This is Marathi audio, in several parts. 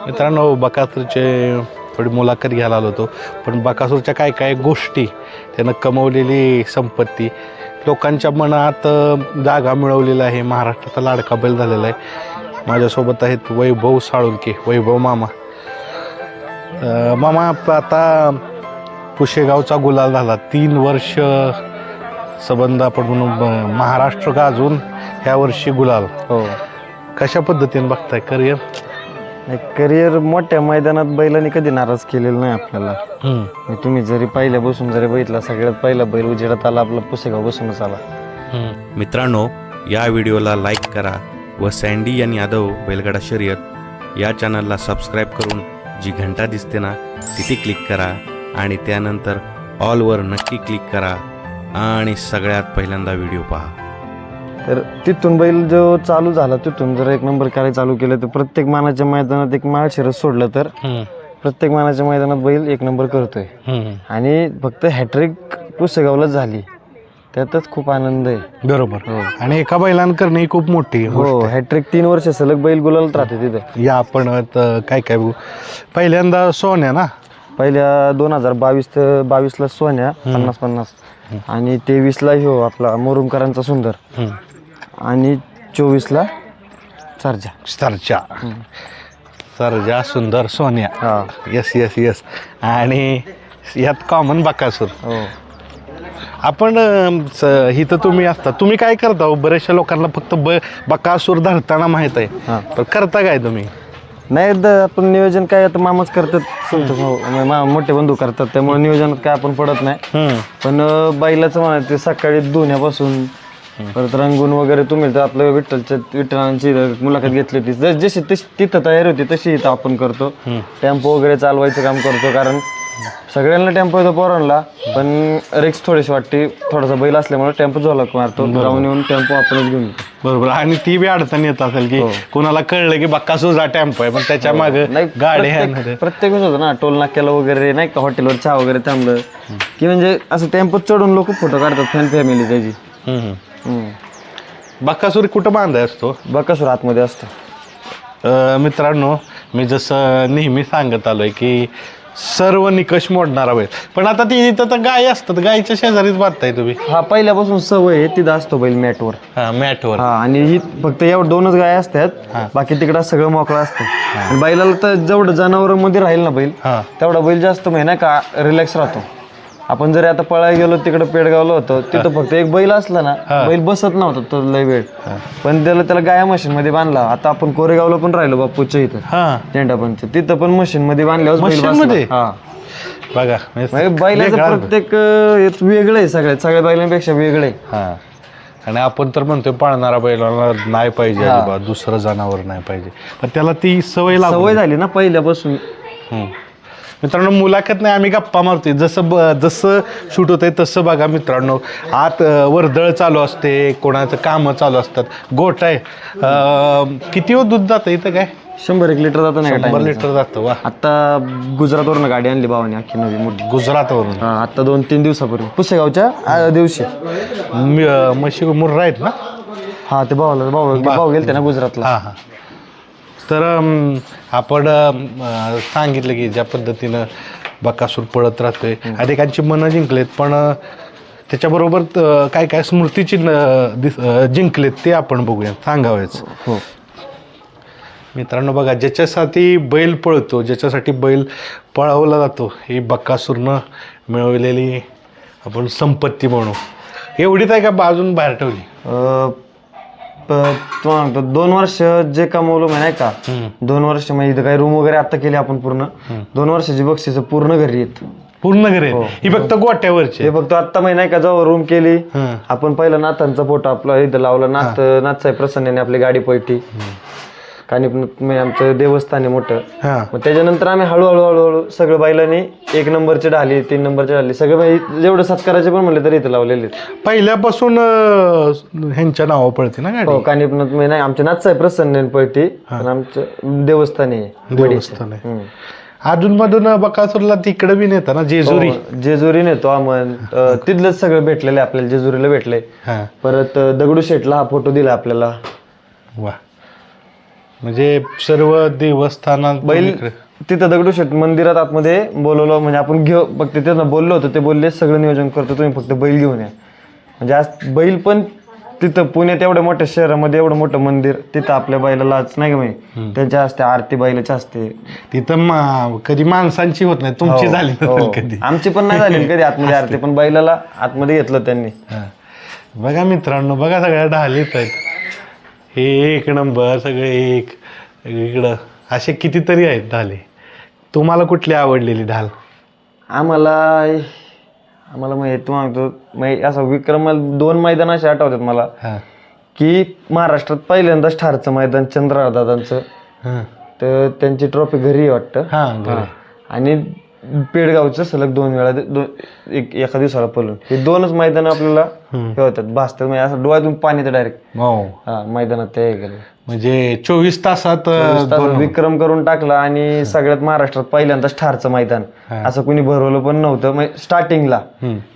मित्रांनो, बकासूरचे थोडी मुलाखत घ्यायला आलो होतो, पण बकासूरच्या काय काय गोष्टी, त्यानं कमवलेली संपत्ती, लोकांच्या मनात जागा मिळवलेला आहे, महाराष्ट्राचा लाडका बैल झालेला आहे. माझ्यासोबत आहेत वैभव साळुंके, वैभव मामा. मामा आता पुशेगावचा गुलाल झाला, 3 वर्ष संबंध आपण म्हणून महाराष्ट्र गाजून ह्या वर्षी गुलाल. हो, कशा पद्धतीने बघताय करिअर? करिअर मोठ्या मैदानात बैलांनी कधी नाराज केलेलं नाही आपल्याला. तुम्ही जरी पहिल्यापासून जरी बघितला, सगळ्यात पहिला बैल उजेडात आला आपला पुसेगाव बसूनच आला. मित्रांनो, या व्हिडिओला लाईक करा व सँडी आणि यादव बैलगाडा शर्यत या चॅनलला सबस्क्राईब करून जी घंटा दिसते ना तिथे क्लिक करा आणि त्यानंतर ऑलवर नक्की क्लिक करा आणि सगळ्यात पहिल्यांदा व्हिडिओ पहा. तर तिथून बैल जो चालू झाला, तिथून जर 1 नंबर करायला चालू केलं तर प्रत्येक मानाच्या मैदानात एक माळशिरस सोडलं तर प्रत्येक मानाच्या मैदानात बैल 1 नंबर करतोय. आणि फक्त हॅट्रिक पुसेगावलाच झाली, त्यातच खूप आनंद आहे. बरोबर. आणि एका बैलानं करणे ही खूप मोठी हो, हॅट्रिक 3 वर्ष सलग बैल गुलालत राहते तिथे. या आपण काय काय बघू. पहिल्यांदा सोन्या ना, पहिल्या 2022ला सोन्या 50-50 आणि 23ला ह्यो आपला मोरुमकरांचा सुंदर आणि 24ला सरजा सुंदर सोन्या. हा, यस. आणि यात कॉमन बकासूर. हो. आपण इथं तुम्ही असता, तुम्ही काय करता? बऱ्याचशा लोकांना फक्त बकासूर धरताना माहित आहे, पण करता काय तुम्ही? नाही, आपण नियोजन काय आता मामाच करतात, मोठे बंधू करतात, त्यामुळे नियोजनात काय आपण पडत नाही. पण बैलाचं म्हणायचं सकाळी धुण्यापासून परत रंगून वगैरे, तुम्ही तर आपलं विठ्ठलांची मुलाखत घेतली होती, जशी तिथं तयारी होती तशी इथं आपण करतो. टेम्पो वगैरे चालवायचं काम करतो, कारण सगळ्यांना टेम्पो येतो पोरांना, पण रिक्स थोडीशी वाटते. थोडासा बैल असल्यामुळे टेम्पो झोलक मारतो, जाऊन येऊन टेम्पो आपणच घेऊन येतो. बरोबर. आणि ती बी अडचण येत असेल की कोणाला कळलं की बकासूरचा टेम्पो आहे, पण त्याच्या मागे गाडी आहे. प्रत्येक होतं ना, टोल नाक्याला वगैरे नाही का, हॉटेलवर चहा वगैरे थांबलं की म्हणजे असं टेम्पो चढून लोक फोटो काढतात, फॅमिली त्याची. बकासूर कुठं बांधाय असतो? बकासूर आतमध्ये असतो. मित्रांनो, मी जसं नेहमी सांगत आलोय की सर्व निकष मोडणारा बैल, पण आता ती इथं तर गाय असतात, गायच्या शेजारीच बांधताय तुम्ही? हा, पहिल्यापासून सवय आहे, तिथं असतो बैल मॅटवर. मॅटवर. हा, आणि ही फक्त एवढं 2च गाय असतात, बाकी तिकडं सगळं मोकळं असतं. आणि बैलाला तर जेवढं जनावरांमध्ये राहील ना बैल, तेवढा बैल जास्त महिना का रिलॅक्स राहतो. आपण जरी आता पळायला गेलो तिकडं पेडगावला होतो, तिथं फक्त एक बैल असला ना, बैल बसत नव्हता तो लय वेळ, पण त्याला गाया मशीन मध्ये बांधला. आता आपण कोरेगावला पण राहिलो बापूच्या इथं झेंडापंच, तिथं पण मशीन मध्ये बांधल्यावर बघा, बैलाचं प्रत्येक वेगळं आहे, सगळ्या बैलांपेक्षा वेगळं आहे. आणि आपण तर म्हणतोय पाळणारा बैलाला नाही पाहिजे, दुसरं जनावर नाही पाहिजे, पण त्याला ती सवय झाली ना पहिल्यापासून. मित्रांनो, मुलाखत नाही, आम्ही गप्पा मारतोय. जसं शूट होतंय तसं बघा मित्रांनो. आत वर्दळ चालू असते, कोणाचं कामं चालू असतात. गोठ आहे. किती दूध जातं इथं? काय 100 लिटर जातं नाही? 100 लिटर जातं. वा. आता गुजरातवरून गाडी आणली भावाने, अख्खी नवी मोठी. गुजरातवरून? आता 2-3 दिवसापूर्वी, पुसेगावच्या दिवशी. म्हशी मुर्रा आहेत ना? हा, ते भाऊ गेलते ना गुजरातला. तर आपण सांगितलं की ज्या पद्धतीनं बकासूर पळत राहतोय, अनेकांची मनं जिंकलेत, पण त्याच्याबरोबर काय काय स्मृतीचिन्ह जिंकलेत ते आपण बघूया, सांगावेच. हो मित्रांनो, बघा, ज्याच्यासाठी बैल पळतो, ज्याच्यासाठी बैल पळवला जातो, ही बकासूरनं मिळवलेली आपण संपत्ती म्हणू. एवढीच आहे का अजून बाहेर ठेवली? 2 वर्ष जे कमवलं नाही का, 2 वर्ष म्हणजे इथं काही रूम वगैरे आता केली आपण पूर्ण. 2 वर्षाची बक्षीस पूर्ण घरी येत. पूर्ण घरी? ही फक्त गोट्यावरची? हे फक्त आता नाही का, जेव्हा रूम केली आपण, पहिला नाथांचा फोटो आपला इथं लावला, नाथसाहेब प्रसन्नाने आपली गाडी पळती, कानिपनाथ आमचं देवस्थान आहे मोठं. मग त्याच्यानंतर आम्ही हळूहळू सगळं बैलांनी 1 नंबरचे ढाली, 3 नंबरचे ढाली, सगळे जेवढं सत्काराचे पण म्हणले तरी इथं लावलेले. पहिल्यापासून ह्यांच्या नावा पळते ना गाडी? हो, कानिपनाथ नाही, आमच्या नाथसाहेब प्रसन्न पळती, आमचं देवस्थान आहे. अजून मधून बकासूरला तिकडे बी नेता ना, जेजुरी नेतो आम्ही. तिथलंच सगळं भेटलेलं आहे आपल्याला, जेजुरीला भेटलंय. परत दगडूशेठला हा फोटो दिला आपल्याला. वा. म्हणजे सर्व देवस्थानात बैल तिथं दगडूशेठ मंदिरात आतमध्ये बोलवलं, म्हणजे आपण घेऊ फक्त तिथं बोललो होतो, ते बोलले सगळं नियोजन करतो, तुम्ही फक्त बैल घेऊन या. म्हणजे आज बैल पण तिथं पुण्यात एवढ्या मोठ्या शहरामध्ये एवढं मोठं मंदिर, तिथं आपल्या बैलालाच नाही का माहिती त्यांच्या असते आरती बैलाची असते. तिथं कधी माणसांची होत नाही, तुमची झाली नसेल कधी. आमची पण नाही झाली कधी आतमध्ये आरती, पण बैलाला आतमध्ये घेतलं त्यांनी. बघा मित्रांनो, बघा सगळ्या ढालीत आहेत, हे एक नंबर सगळे एक. इकडं असे कितीतरी आहेत ढाले. तुम्हाला कुठली आवडलेली ढाल? आम्हाला माहिती मागतो असं विक्रमाला 2 मैदान असे आठवतात मला, की महाराष्ट्रात पहिल्यांदाच ठारचं मैदान चंद्रहार दादांचं, तर त्यांची ट्रॉफी घरी वाटतं, आणि पेडगावचं सलग 2 वेळा एका दिवसाला पळून. हे 2च मैदान आपल्याला हे होतात, भासतात, म्हणजे असं डोळ्यातून पाणी तर डायरेक्ट मैदानात ते केलं. म्हणजे 24 तासात विक्रम करून टाकला, आणि सगळ्यात महाराष्ट्रात पहिल्यांदाच ठारचं मैदान, असं कुणी भरवलं पण नव्हतं स्टार्टिंगला.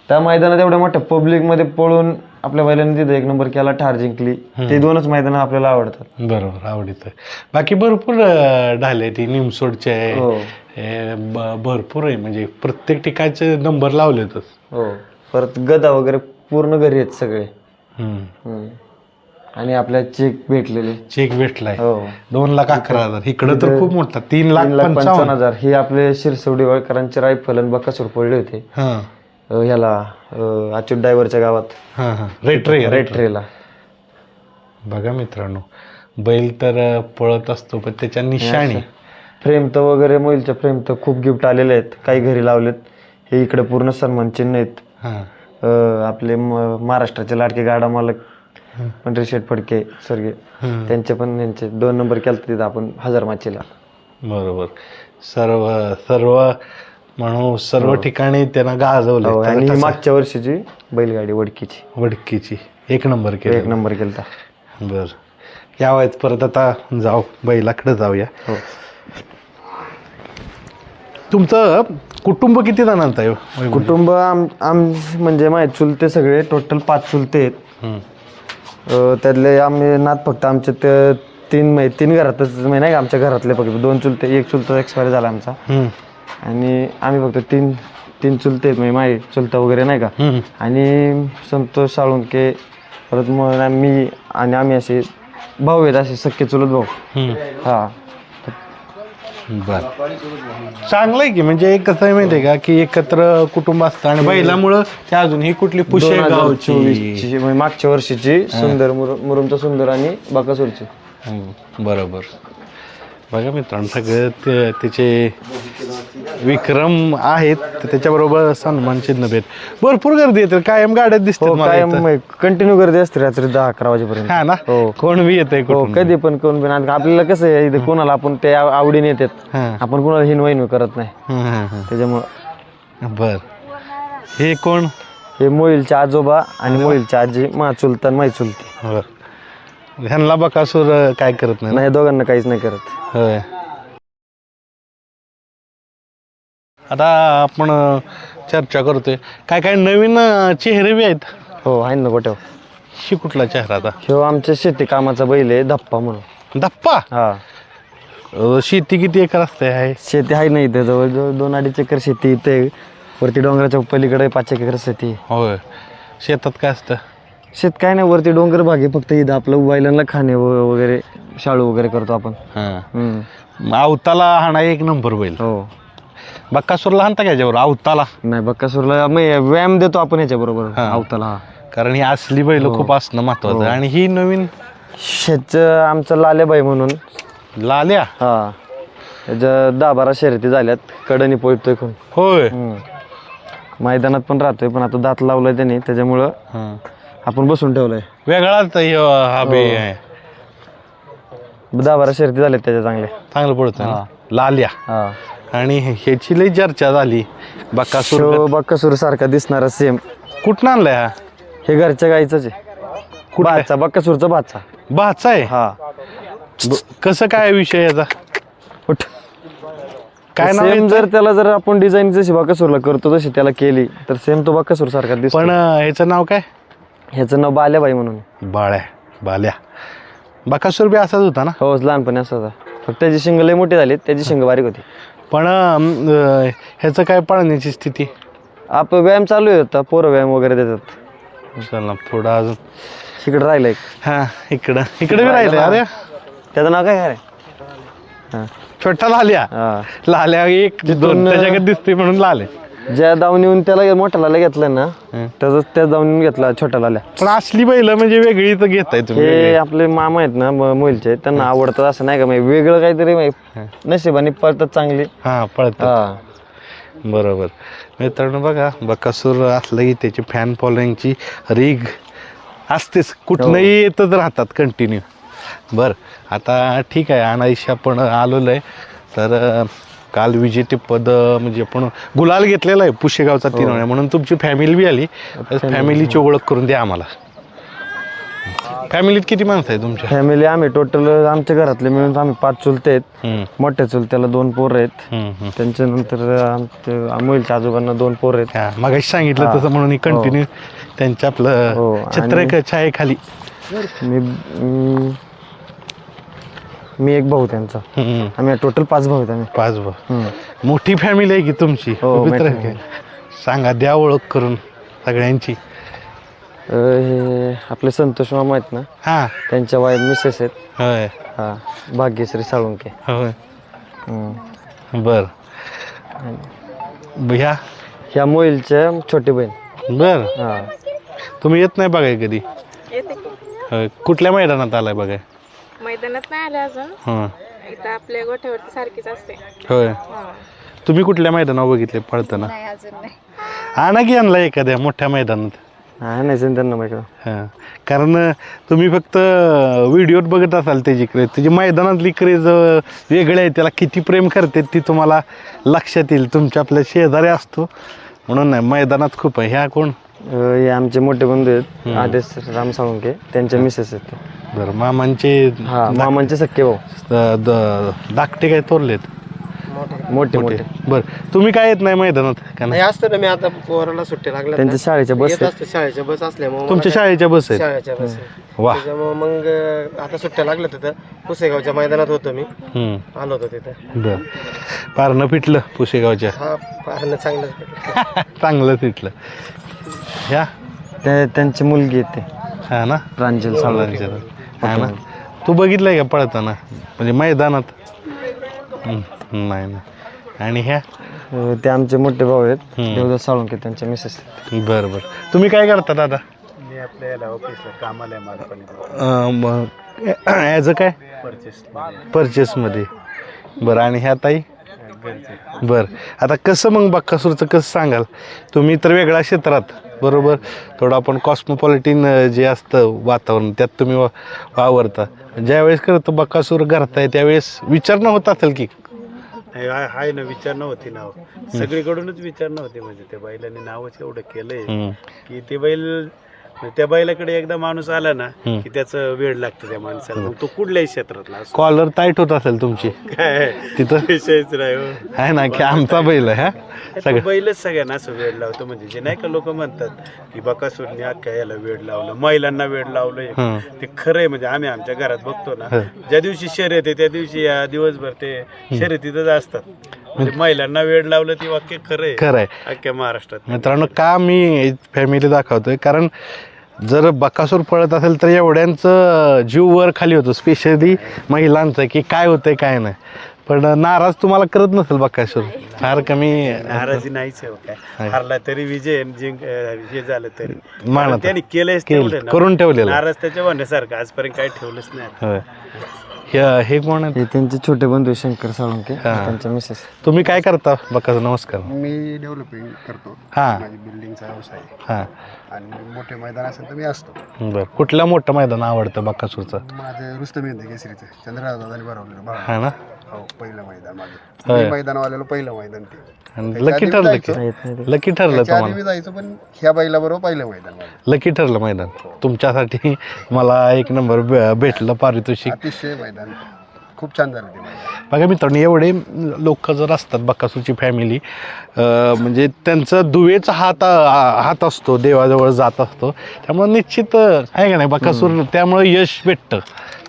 त्या मैदानात एवढ्या मोठ्या पब्लिक मध्ये पळून आपल्या बैलांनी तिथे 1 नंबर केला, ठार जिंकली. ते 2च मैदान आपल्याला आवडतात. बरोबर, आवडत. बाकी भरपूर ढाले, ती निमसोडचे आहे, भरपूर आहे, म्हणजे प्रत्येक ठिकाणचे नंबर लावलेतच. हो, परत गदा वगैरे पूर्ण घरी आहेत सगळे. आणि आपल्या चेक भेटलाय 2,11,000. इकडं तर खूप मोठा 3,55,000. हे आपले शिरसवडी वळकरांचे रायफल आणि बकासूर पडले होते ह्याला अच्युत ड्रायव्हरच्या गावात रेट्रेला. बघा मित्रांनो, बैल तर पळत असतो, पण त्याच्या निशाणी फ्रेम तर वगैरे मोबाईलच्या फ्रेम तर खूप गिफ्ट आलेले आहेत, काही घरी लावलेत. हे इकडे पूर्ण सन्मान चिन्ह आहेत. आपले महाराष्ट्राचे लाडके गाडा मालक पंढरी शेठ फडके सर्गे, त्यांचे पण 2 नंबर केलते तिथं आपण हजारमाचीला. बरोबर, सर्व म्हणून सर्व ठिकाणी त्यांना गाजवलं. आणि मागच्या वर्षीची बैलगाडी वडकीची 1 नंबर केला. 1 नंबर केलता. बर, यावेळेस परत आता जाऊ बैलाकडे जाऊया. तुमचं कुटुंब किती जणांचं आहे? कुटुंब म्हणजे माझे चुलते सगळे टोटल 5 चुलते आहेत. त्यातले आम्ही फक्त आमचे 3 घरातच नाही का, आमच्या घरातले फक्त 2 चुलते, 1 चुलता एक्सपायर झाला आमचा, आणि आम्ही फक्त 3 चुलते आहेत, म्हणजे माझे चुलता वगैरे नाही का. आणि संतोष साळुंके, परत मग मी आणि आम्ही असे भाऊ आहेत, असे सख्खे चुलत भाऊ. बर, चांगलं आहे की, म्हणजे कसं आहे माहिती आहे का, की एकत्र कुटुंब असतं, आणि बैलामुळं त्या अजून ही कुठली पुशेगावची मागच्या वर्षीची सुंदर मुरुमचा सुंदर आणि बाकासूरची. बरोबर. बघा मित्रांनो, सगळं त्याचे विक्रम आहेत, त्याच्याबरोबर सन्मान चिन्ह भेट. भरपूर गर्दी येते, कायम गाड्यात दिसते, कायम कंटिन्यू गर्दी असते रात्री 10-11 वाजेपर्यंत. हा ना, कोण बी येते, कधी पण कोण पण. आपल्याला कसं आहे, इथे कोणाला आपण ते आवडीने येतात, आपण कोणाला हिनवाईन करत नाही, त्याच्यामुळं. बर, हे कोण? हे मोईलचे आजोबा आणि मोईलची आजी, मा चुलता माई चुलती. बर, ह्यांना बकासूर काय करत नाही? दोघांना काहीच नाही करत. होय. आता आपण चर्चा करतोय, काय काय नवीन चेहरे बी आहेत. हो, आहे ना गोट्यावर. ही कुठला चेहरा? आता ह्यो आमच्या शेती कामाचा बैल आहे, धप्पा म्हणून. धप्पा? हा. शेती किती एकर असते? आहे शेती आहे ना इथे, जवळजवळ 2-2.5 एकर शेती इथे, वरती डोंगराच्या पलीकडे 5 एकर शेती. होय. शेतात काय असतं? शेत काय नाही, वरती डोंगर भाग आहे फक्त. इथं आपलं बैलांना खाणे वगैरे, शाळू वगैरे करतो आपण. आवताला हाणा 1 नंबर बैल. हो. बक्कासूरला हाणता का याच्याबरोबर? आवताला नाही, बक्कासूरला व्यायाम देतो आपण याच्या बरोबर आवताला. कारण ही असली बैल खूप असणं महत्वाचं. आणि ही नवीन शेत आमचं लाल्याबाई म्हणून. लाल्या? हा, त्याच्या 10-12 शर्यती झाल्यात, कडनी पळतोय खूप. होय. मैदानात पण राहतोय, पण आता दात लावलाय त्याने, त्याच्यामुळं आपण बसून ठेवलंय. वेगळाच आहे. 10-12 शर्यती झाल्यात त्याच्या चांगलं पडतं लाल्या. आणि ह्याची लई चर्चा झाली. बक्कासूर सारखा दिसणारा सेम. कुठं आणलाय हा? हे घरच्या गाईचंच आहे. भाचा, बक्कासूरचा भाचा आहे. हा. कसं काय विषय याचा? काय नाव? जर त्याला जर आपण डिझाईन जशी बक्कासूरला करतो तशी त्याला केली तर सेम तो बक्कासूर सारखा दिसतो. पण ह्याचं नाव काय? ह्याचं नाव बाल्याबाई म्हणून. बाल्या. बकासूर बी असाच होता ना? हो लहानपणी असं होता, फक्त त्याची शिंग लय मोठी झाली, त्याची शिंग बारीक होती. पण ह्याचं काय पळण्याची स्थिती? आपण व्यायाम चालू आहे आता, पोरं व्यायाम वगैरे देतात. चल ना पुढं अजून. इकडे राहिलं एक, हा इकडं बी राहिले. अरे त्याचं नाव काय रे? हा छोटा लाल्या. हा. लाल्या एक दोन त्याच्याकडे दिसते म्हणून लाले. ज्या दावणीहून त्याला मोठ्या लाल्या घेतलं ना, त्याच दावणीहून घेतला छोट्या लाल्या. पण असली बैल म्हणजे वेगळी तर घेताय तुम्ही. हे आपले मामा आहेत ना मोहिलचे, त्यांना आवडतात असं नाही का, म्हणजे वेगळं काहीतरी नशिबाने पळतात चांगली. हा पळतात. बरोबर. मित्रांनो बघा, बकासूर असलं की त्याची फॅन फॉलोईंगची रीग असतेच, कुठनंही येतच राहतात कंटिन्यू. बरं आता ठीक आहे, अनाईशी आपण आलेलो आहे. तर काल विजेतेपद म्हणजे आपण गुलाल घेतलेला आहे पुशेगावचा 3 वेळा, म्हणून तुमची फॅमिली बी आली. फॅमिलीची ओळख करून द्या आम्हाला. फॅमिलीत किती माणसं आहे तुमच्या? फॅमिली आम्ही टोटल आमच्या घरातले मिळून आम्ही 5 चुलते आहेत. मोठ्या चुलत्याला 2 पोरं आहेत. त्यांच्यानंतर आमच्या मोहिलच्या आजोबांना 2 पोरं आहेत. मगाशी सांगितलं तसं, म्हणून कंटिन्यू त्यांच्या आपलं छत्र छायेखाली. मी एक भाऊ त्यांचा. आम्ही टोटल 5 भाऊ आहेत आम्ही. 5 भाऊ. मोठी फॅमिली आहे की तुमची? सांगा, द्या ओळख करून सगळ्यांची. हे आपले संतोष मामा आहेत ना, हा त्यांच्या वाईफ मिसेस आहेत. होय. हा भाग्यश्री साळुंके. होय. बर. ह्या मोहिलच्या छोटी बहीण. बर. हा. तुम्ही येत नाही बघाय कधी? होय. कुठल्या मैदानात आलाय बघाय? मैदानात नाही आले अजून. इथं आपल्या गोठ्यावरती सारखीच असते. होय. तुम्ही कुठल्या मैदानावर बघितले पळताना? आणा की आणला एखाद्या मोठ्या मैदानात. नाही त्यांना माहिती. हां, कारण तुम्ही फक्त व्हिडिओत बघत असाल त्याची क्रेज, त्याची मैदानातली क्रेज वेगळी आहे. त्याला किती प्रेम करते ती तुम्हाला लक्षात येईल. तुमच्या आपल्या शेजारी असतो म्हणून नाही, मैदानात खूप आहे. ह्या कोण? हे आमचे मोठे बंधू आहेत, आदेश राम साळुंके, त्यांच्या मिसेस आहेत. बरं. मामांचे? हा मामांचे सख्खे भाऊ. धाकटे काय थोरलेत? मोठे मोठे. बरं. तुम्ही काय येत नाही मैदानात का? नाही असतं ना, मी आता पोराला सुट्टी लागल्या, त्यांच्या शाळेच्या बस शाळेच्या बस असल्यामुळे. तुमच्या शाळेच्या बस आहेत? शाळेच्या बस. वा. त्याच्यामुळे मग आता सुट्ट्या लागल्या तिथं पुसेगावच्या मैदानात होतो मी. आलो होतो तिथं. बर. पारणं पिटलं पुसेगावच्या? हा पाहणं चांगलं चांगलं पिटलं. ह्या त्यांची मुलगी येते. हा ना, प्रांजल साळुंके. हा ना. तू बघितलंय का पळताना म्हणजे मैदानात? नाही ना. आणि ह्या? ते आमचे मोठे भाऊ आहेत, देवदास साळुंके, त्यांच्या मिसेस. बरं बरं. तुम्ही काय करता दादा? मी आपल्या ऑफिसला कामाला आहे. ॲज अ काय? परचेसमध्ये. बरं. आणि ह्या ताई? बरं. आता कसं मग बकासूरचं कसं सांगाल तुम्ही? तर वेगळ्या क्षेत्रात, बरोबर, थोडं आपण कॉस्मोपॉलिटिन जे असतं वातावरण त्यात तुम्ही वावरता. ज्यावेळेस करतं बकासूर करताय त्यावेळेस विचारणं होत असेल की? हाय ना, विचार नव्हती नाव, सगळीकडूनच विचार नव्हते. म्हणजे त्या बैलाने नावच एवढं केलंय की ते बैल, त्या बैलाकडे एकदा माणूस आला ना की त्याचं वेळ लागतं त्या माणसाला. मग तो कुठल्याही क्षेत्रातला असो. कॉलर टाईट होत असेल तुमची काय तिथं? विषयच नाही आहे ना की आमचा बैल आहे. सगळं बैलच सगळ्यांना असं वेळ लावतो. म्हणजे जे नाही का लोक म्हणतात की बकासूरने अख्ख्या याला वेळ लावलं, महिलांना वेळ लावलंय, ते खरंय. म्हणजे आम्ही आमच्या घरात बघतो ना, ज्या दिवशी शर्यत आहे त्या दिवशी या दिवसभर ते शर्यतीतच असतात. म्हणजे महिलांना वेळ लावलं ती वाक्य खरं आहे अख्ख्या महाराष्ट्रात. मित्रांनो, का मी फॅमिली दाखवतोय, कारण जर बकासूर पळत असेल तर एवढ्यांचं जीव वर खाली होतो, स्पेशली महिलांचं, की काय होतंय काय नाही. पण नाराज तुम्हाला करत नसेल बकासूर? फार कमी नाराजी नाहीच आहे. काय हारला तरी विजय, जिंक हे झालं तरी मानत त्यांनी केलंय, करून ठेवलेलं. नाराज त्याच्या म्हणण्यासारखं आजपर्यंत काही ठेवलंच नाही. हे कोण आहे? त्यांचे छोटे बंधू शंकर साळुंके, त्यांच्या मिसेस. तुम्ही काय करता बकासूर? नमस्कार. मी डेव्हलपिंग करतो. हां. माझी बिल्डिंगचा व्यवसाय. हां. आणि मोठे मैदान असेल तर मी असतो. बरं. कुठलं मोठं मैदान आवडतं बकासूरचं? माझं रुस्तम येते केसरीचं, चंद्रदादांनी भरवलेलं. हा ना. हो, पहिलं मैदान माझं. मैदानवाल्याला पहिलं मैदान ते. लकी ठरलं की? लकी ठरलं तुम्हाला? मी जायचो, पण ह्या बैला बरोबर पहिलं मैदान माझं. लकी ठरलं मैदान तुमच्यासाठी. मला 1 नंबर भेटलं पारितोषिक. अतिशय मैदान खूप छान झालं ते मैदान. बघा मित्रांनो, एवढे लोक जर असतात बकासूरची फॅमिली, म्हणजे त्यांचं दुवेचा हात असतो, देवाजवळ जात असतो. त्यामुळे निश्चित आहे का नाही, बकासूर त्यामुळे यश भेटतं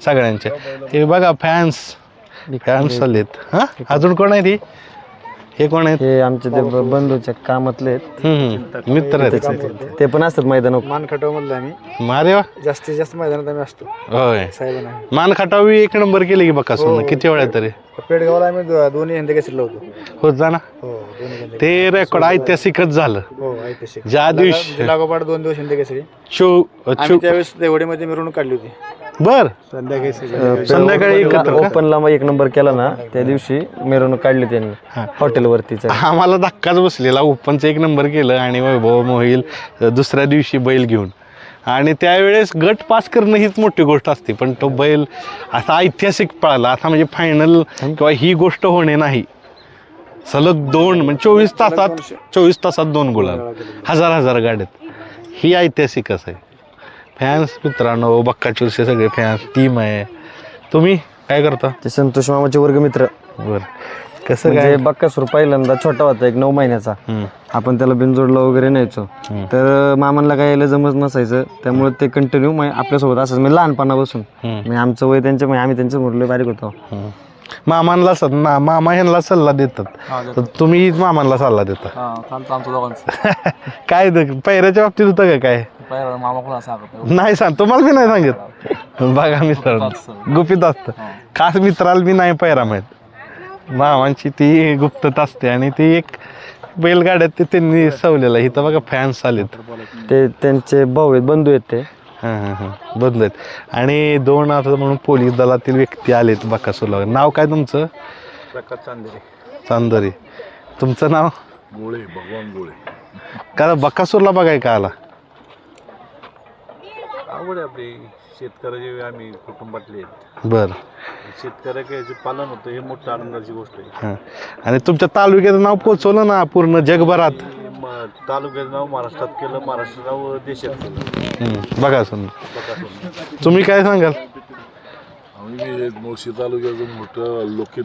सगळ्यांचे. हे बघा फॅन्स आलेत. हा अजून कोण आहे ती? हे कोण आहेत? हे आमचे ते बंधूच्या कामातले आहेत. मित्र आहेत ते पण असतात मैदानावर. मानखटाव मधलं आम्ही मारे वा. जास्तीत जास्त मैदानात आम्ही असतो. होय साहेबांना मान खटावी 1 नंबर केले की बकासूरनं. किती वेळा तरी पेडगावला आम्ही दोन्ही हिंदी केसरीला होतो. होत जा ना. हो दोन्ही हिंदी. ते रेकॉर्ड ऐतिहासिकच झालं. हो ऐतिहासिक. ज्या दिवशी लागोपाठ 2 दिवस हिंदी केसरी. शो आम्ही त्यावेळेस देवडीमध्ये मिरवणूक काढली होती. बर संध्याकाळी एकत्र का? ओपनला मग 1 नंबर केला ना त्या दिवशी मिरवणूक काढली त्यांनी हॉटेलवरतीच. आम्हाला धक्काच बसलेला. ओपनचं 1 नंबर केलं आणि वैभव मोहिल दुसऱ्या दिवशी बैल घेऊन. आणि त्यावेळेस गट पास करणं हीच मोठी गोष्ट असते, पण तो बैल असा ऐतिहासिक पळाला. आता म्हणजे फायनल किंवा ही गोष्ट होणे नाही. सलग 2 म्हणजे 24 तासात 2 गुलाल, हजार गाड्यात. ही ऐतिहासिकच आहे. फॅन्स मित्रांनो, बक्काचूरचे सगळे फॅन्स टीम आहे. तुम्ही काय करता? ते संतोष मामाचे वर्गमित्र. बर कसं म्हणजे काय? बक्कासूर पहिल्यांदा छोटा होता 9 महिन्याचा. आपण त्याला बिनजोडला वगैरे न्यायचो. तर मामांना काय यायला जमत नसायचं, त्यामुळे ते कंटिन्यू आपल्यासोबत असंच म्हणजे लहानपणापासून. म्हणजे आमचं वय त्यांच्या आम्ही त्यांच्या मुरले बारीक होतो. मामा ह्यांना सल्ला देतात, तर तुम्ही मामांना सल्ला देता. काय पैऱ्याच्या बाबतीत होतं का काय? नाही सांग, तुम्हाला मी नाही सांगत. बघा मित्रांनो, गुपित असतं. खास मित्राला मी नाही पैरा माहित. मामांची ती गुप्तता असते आणि ती एक बैलगाड्यात ते त्यांनी सवलेलं. इथं बघा फॅन्स आलेत. ते त्यांचे भाऊ आहेत, बंधू आहेत ते. बंद आहेत. आणि 2 आता म्हणून पोलीस दलातील व्यक्ती आलेत बकासूरला. नाव काय तुमचं? चांदरे. तुमचं नाव? गोळे, भगवान गोळे. का बकासूरला बघाय का आला? आवड आहे आपली शेतकऱ्याचे, आम्ही कुटुंबातले आहेत. बर. शेतकऱ्याचे जे पालन होतं हे मोठं आनंदाची गोष्ट आहे. आणि तुमच्या तालुक्याचं नाव पोचवलं ना पूर्ण जगभरात. तालुक्याचं नाव महाराष्ट्रात केलं, महाराष्ट्र नाव देशात केलं. बकासूर. तुम्ही काय सांगाल? आम्ही मुळशी तालुक्याचं मोठं लोकित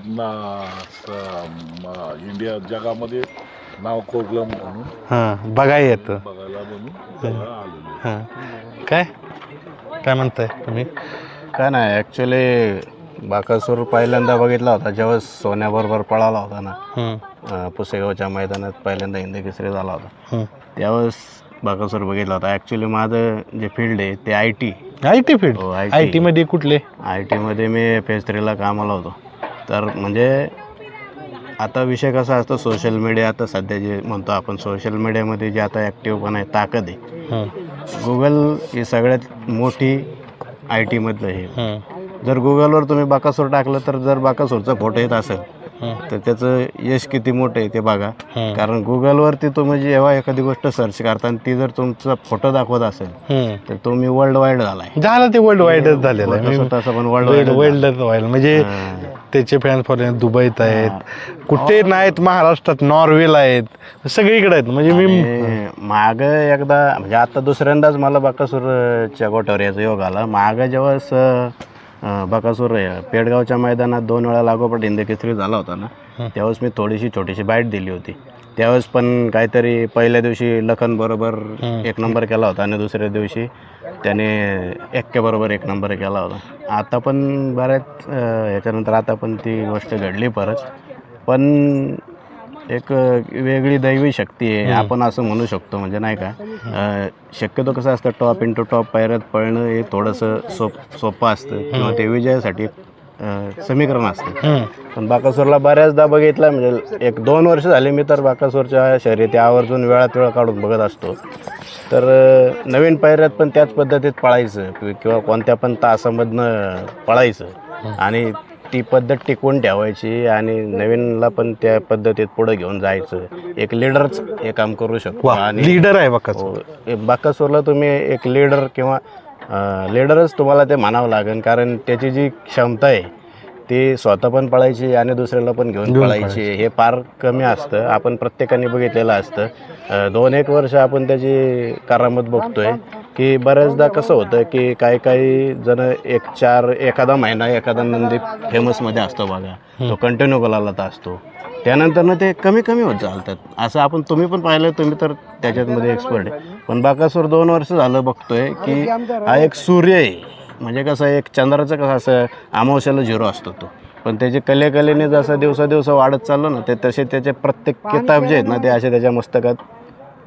इंडिया जगामध्ये नाव कोकलं म्हणून बघाय येतं बघायला म्हणून आलेलो. काय म्हणताय तुम्ही? काय नाही, ॲक्च्युली बकासूर पहिल्यांदा बघितला होता जेव्हा सोन्याबरोबर पळाला होता ना पुसेगावच्या मैदानात. पहिल्यांदा हिंदी केसरी झाला होता त्यावेळेस बकासूर बघितला होता. ॲक्च्युली माझं जे फील्ड आहे ते I T field. I T मध्ये कुठले? आय टीमध्ये मी फेज 3ला कामाला होतो. तर म्हणजे आता विषय कसा असतो, सोशल मीडिया आता सध्या जे म्हणतो आपण, सोशल मीडियामध्ये जे आता ॲक्टिव्ह पण आहे, ताकद आहे. गुगल ही सगळ्यात मोठी आय टीमधलं हे. जर गुगलवर तुम्ही बकासूर टाकलं तर जर बकासूरचा फोटो येत असेल तर त्याचं यश किती मोठं आहे ते बघा. कारण गुगलवरती तुम्ही जेव्हा एखादी गोष्ट सर्च करता आणि ती जर तुमचा फोटो दाखवत असेल तर तुम्ही वर्ल्ड वाईड झाला. ते वर्ल्ड वाईडच झालेलं आहे. स्वतःचं पण वर्ल्ड वाईड म्हणजे त्याचे फॅन फॉलोइंग दुबईत आहेत, कुठे नाहीत, महाराष्ट्रात, नॉर्वेला आहेत, सगळीकडे आहेत. म्हणजे मी माग एकदा म्हणजे आता दुसऱ्यांदाच मला बकासूरच्या गोट्यावर याचा योग आला. मागं जेव्हा बकासूर पेडगावच्या मैदानात 2 वेळा लागोपाठ हिंदी केसरी झाला होता ना, त्यावेळेस मी थोडीशी छोटीशी बाईट दिली होती. त्यावेळेस पण काहीतरी पहिल्या दिवशी लखन बरोबर 1 नंबर केला होता आणि दुसऱ्या दिवशी त्याने एक्क्याबरोबर 1 नंबर केला होता. आता पण बऱ्याच ह्याच्यानंतर आता पण ती गोष्ट घडली परत. पण एक वेगळी दैवी शक्ती आहे आपण असं म्हणू शकतो. म्हणजे नाही का, शक्यतो कसं असतं, टॉप इंटू टॉप पायऱ्यात पळणं हे थोडंसं सोपं असतं किंवा ते विजयासाठी समीकरण असतं. पण बकासूरला बऱ्याचदा बघितलं, म्हणजे 1-2 वर्ष झाले मी तर बकासूरच्या शर्यती आवर्जून वेळात वेळ काढून बघत असतो. तर नवीन पायऱ्यात पण त्याच पद्धतीत पळायचं किंवा कोणत्या पण तासामधनं पळायचं आणि ती पद्धत टिकवून ठेवायची आणि नवीनला पण त्या पद्धतीत पुढे घेऊन जायचं. एक लीडरच हे काम करू शकतो. आणि लीडर आहे बकासूर. बकासूरला तुम्ही एक लीडर किंवा लीडरच तुम्हाला ते म्हणावं लागेल. कारण त्याची जी क्षमता आहे ती स्वतः पण पळायची आणि दुसऱ्याला पण घेऊन पळायची, हे फार कमी असतं. आपण प्रत्येकाने बघितलेलं असतं. 2-1 वर्ष आपण त्याची करामत बघतोय की बऱ्याचदा कसं होतं की काही जण एखादा महिना एखादा नंदी फेमसमध्ये असतो बघा, तो कंटिन्यू गुलालात असतो. त्यानंतर ते कमी होत चालतात. असं आपण तुम्ही पण पाहिलं, तुम्ही तर त्याच्यामध्ये एक्सपर्ट आहे. पण बकासूर 2 वर्ष झालं बघतोय की हा एक सूर्य आहे म्हणजे कसं एक चंद्राचं कसं असं अमावस्याला झिरो असतो तो, पण त्याचे कलेने जसं दिवसा वाढत चाललं ना ते तसे त्याचे प्रत्येक किताब जे आहेत ना ते असे त्याच्या मस्तकात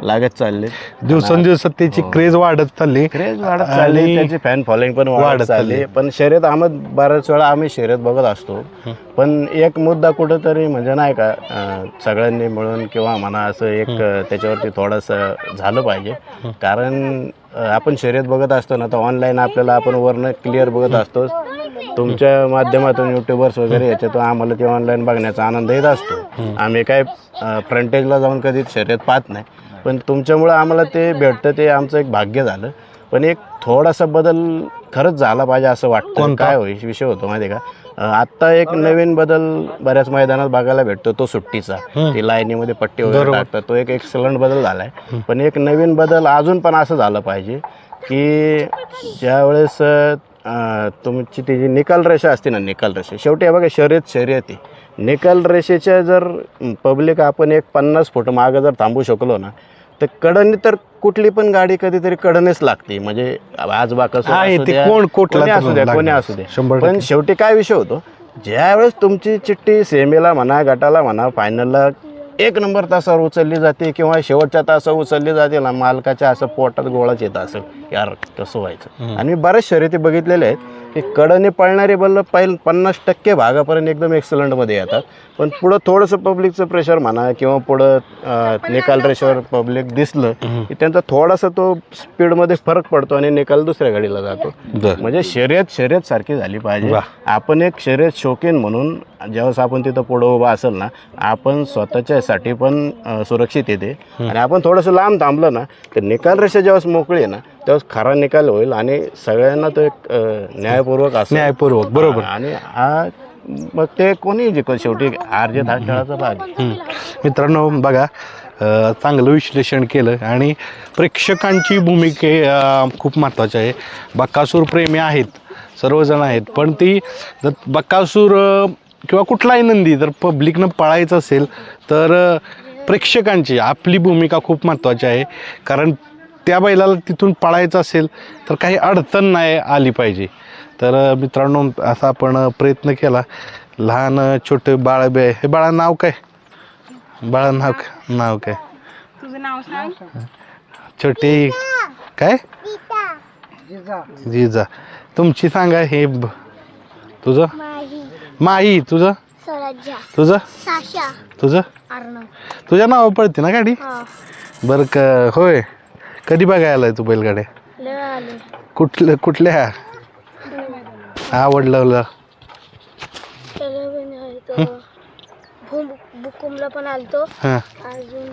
लागत चालले. दिवसेंदिवस त्याची क्रेज वाढत चालली, त्याची फॅन फॉलोइंग पण वाढत चालली. पण शर्यत बऱ्याच वेळा आम्ही शर्यत बघत असतो, पण एक मुद्दा कुठंतरी म्हणजे नाही का सगळ्यांनी मिळून किंवा म्हणा असं एक त्याच्यावरती थोडंसं झालं पाहिजे. कारण आपण शर्यत बघत असतो ना तर ऑनलाईन आपल्याला आपण वरनं क्लिअर बघत असतो. तुमच्या माध्यमातून युट्यूबर्स वगैरे याच्यातून आम्हाला ते ऑनलाईन बघण्याचा आनंद येत असतो. आम्ही काय फ्रंटेजला जाऊन कधी शर्यत पाहत नाही, पण तुमच्यामुळं आम्हाला ते भेटतं, ते आमचं एक भाग्य झालं. पण एक थोडासा बदल खरंच झाला पाहिजे असं वाटतं. काय विषय होतो माहिती आहे का, आत्ता एक नवीन बदल बऱ्याच मैदानात बघायला भेटतो, तो सुट्टीचा, ती लाईनीमध्ये पट्टी वगैरे टाकतात, तो एक एक्सलंट बदल झाला आहे. पण एक नवीन बदल अजून पण असं झालं पाहिजे की ज्यावेळेस तुमची ती जी निकाल रेषा असते ना, निकाल रेषा शेवटी बघा शर्यती निकाल रेषेच्या जर पब्लिक आपण एक 50 फूट मागं जर थांबू शकलो ना तर कडनी तर कुठली पण गाडी कधीतरी कडनेच लागते. म्हणजे आज कोणी असू दे, पण शेवटी काय विषय होतो, ज्यावेळेस तुमची चिठ्ठी सेमीला म्हणा, गटाला म्हणा, फायनलला 1 नंबर तासावर उचलली जाते किंवा शेवटच्या तासावर उचलली जाते ना, मालकाच्या असं पोटात गोळाच येतं असं यार कसं व्हायचं. आणि बऱ्याच शर्यती बघितलेल्या आहेत की कडने पळणारे बल्ल 50% भागापर्यंत एकदम एक्सलंटमध्ये येतात, पण पुढं थोडंसं पब्लिकचं प्रेशर म्हणा किंवा पुढं निकाल रेषेवर पब्लिक दिसलं की त्यांचा थोडासा तो स्पीडमध्ये फरक पडतो आणि निकाल दुसऱ्या गाडीला जातो. म्हणजे शर्यत सारखी झाली पाहिजे. आपण एक शर्यत शौकीन म्हणून ज्यावेळेस आपण तिथं पुढं उभा असेल ना, आपण स्वतःच्यासाठी पण सुरक्षित येते आणि आपण थोडंसं लांब थांबलं ना तर निकाल रेषा ज्यावेळेस मोकळी आहे ना त्यावेळेस खरा निकाल होईल आणि सगळ्यांना तो एक न्यायपूर्वक न्यायपूर्वक बरोबर. आणि हा मग ते कोणी जिंकल, शेवटी अर्जित हा खेळाचा भाग. मित्रांनो बघा, चांगलं विश्लेषण केलं आणि प्रेक्षकांची भूमिका खूप महत्त्वाची आहे. बकासूर प्रेमी आहेत, सर्वजण आहेत, पण ती बकासूर किंवा कुठलाही नंदी जर पब्लिकनं पळायचं असेल तर प्रेक्षकांची आपली भूमिका खूप महत्त्वाची आहे. कारण त्या बैलाला तिथून पळायचं असेल तर काही अडचण नाही आली पाहिजे. तर मित्रांनो असा आपण प्रयत्न केला. लहान छोटे बाळ बे, हे बाळा नाव काय, बाळा नाव काय तुझं नाव सांग. छोटी काय जिजा. तुमची सांगा. हे तुझं माही, तुझं तुझं तुझ्या नाव पडते ना गाडी. बरं का, होय. कधी बघायला तू बैलगाड्या कुठल्या आवडलं? बुकुमला पण आलतो, अजून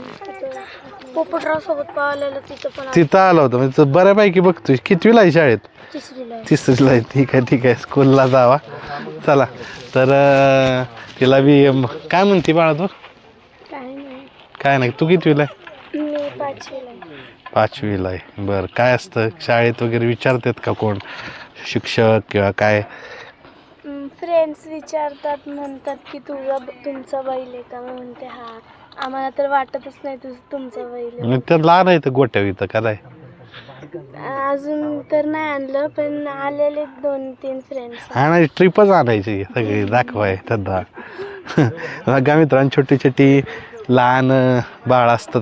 पोपटराव सोबत पाहिलेलं तिथं आलं होतं. म्हणजे बऱ्यापैकी बघतोय. कितवीला आहे शाळेत? तिसरीला आहे. ठीक आहे. स्कूलला जावा. चला तर तिला बी काय म्हणते बाळा तू? काय नाही. तू कितवीला आहे? 5वीला आहे. बरं, काय असतं शाळेत वगैरे विचारतात का कोण शिक्षक किंवा काय? फ्रेंड्स विचारतात, म्हणतात की तुमचा बैल आहे का? म्हणते हा. आम्हाला तर वाटतच नाही तुमचा बैल आहे. तर लहान आहे तर गोट्या इथं काय अजून तर नाही आणलं, पण आलेले 2-3 फ्रेंड्स. आणायची, ट्रिपच आणायची सगळी दाखवाय धंदा. बघा मित्रांनो, छोटी लहान बाळ असतात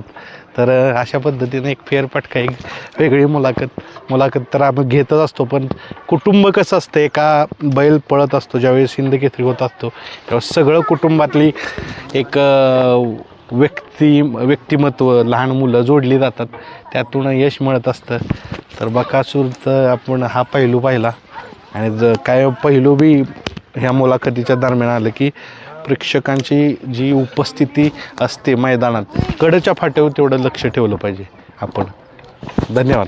तर अशा पद्धतीने एक फेरफटका, एक वेगळी मुलाखत तर आपण घेतच असतो. पण कुटुंब कसं असतं, एका बैल पळत असतो ज्यावेळेस हिंदकेसरी होत असतो त्यावेळेस सगळं कुटुंबातली एक व्यक्तिमत्व, लहान मुलं जोडली जातात, त्यातून यश मिळत असतं. तर बकासूरचं आपण हा पैलू पाहिला आणि काय पैलू बी ह्या मुलाखतीच्या दरम्यान आलं की प्रेक्षकांची जी उपस्थिती असते मैदानात, कडच्या फाट्यावर तेवढं लक्ष ठेवलं पाहिजे आपण. धन्यवाद.